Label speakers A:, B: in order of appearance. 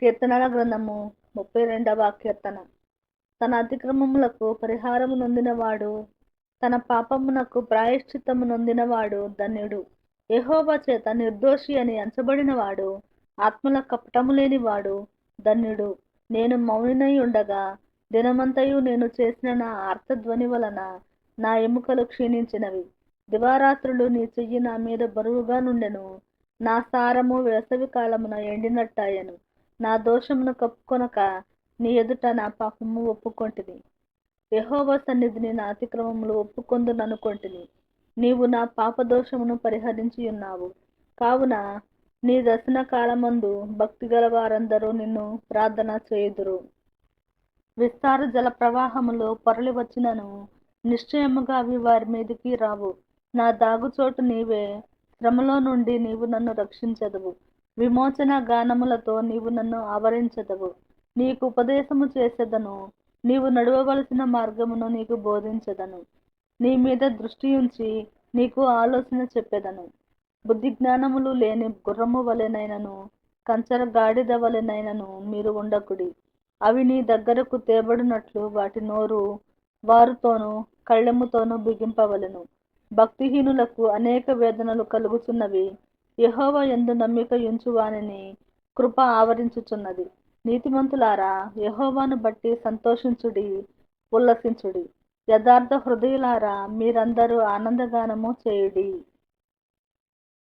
A: కీర్తనల గ్రంథము 32వ కీర్తన. తన అతిక్రమములకు పరిహారము నొందినవాడు, తన పాపమునకు ప్రాయశ్చిత్తము నొందినవాడు ధన్యుడు. యెహోవా చేత నిర్దోషి అని ఎంచబడినవాడు, ఆత్మల కపటము లేనివాడు ధన్యుడు. నేను మౌనినై ఉండగా దినమంతయు నేను చేసిన నా ఆర్తధ్వని వలన నా ఎముకలు క్షీణించినవి. దివారాత్రులు నీ చెయ్యి నా మీద బరువుగా నుండెను. నా సారము వేసవి కాలమున ఎండినట్టాయెను. నా దోషమును కప్పుకొనక నీ ఎదుట నా పాపము ఒప్పుకొంటిని. యెహోవా సన్నిధిని నా అతిక్రమములు ఒప్పుకొందుననుకొంటిని. నీవు నా పాపదోషమును పరిహరించి ఉన్నావు. కావున నీ దర్శన కాలమందు భక్తి గల వారందరూ నిన్ను ప్రార్థన చేయుదురు. విస్తార జల ప్రవాహములో పొరలి వచ్చినను నిశ్చయముగా అవి వారి మీదికి రావు. నా దాగుచోటు నీవే. శ్రమలో నుండి నీవు నన్ను రక్షించెదవు. విమోచన గానములతో నీవు నన్ను ఆవరించెదవు. నీకు ఉపదేశము చేసెదను. నీవు నడవవలసిన మార్గమును నీకు బోధించెదను. నీ మీద దృష్టి ఉంచి నీకు ఆలోచన చెప్పెదను. బుద్ధి జ్ఞానములు లేని గుర్రము వలెనైనను కంచర గాడిద వలెనైనను మీరు ఉండకుడి. అవి నీ దగ్గరకు తేబడినట్లు వాటి నోరు వారుతోనూ కళ్ళెముతోనూ బిగింపవలెను. భక్తిహీనులకు అనేక వేదనలు కలుగుచున్నవి. యెహోవా యందు నమ్మిక యుంచు వానిని కృప ఆవరించుచున్నది. నీతిమంతులారా, యెహోవాను బట్టి సంతోషించుడి, ఉల్లసించుడి. యథార్థ హృదయులారా, మీరందరూ ఆనందగానము చేయుడి.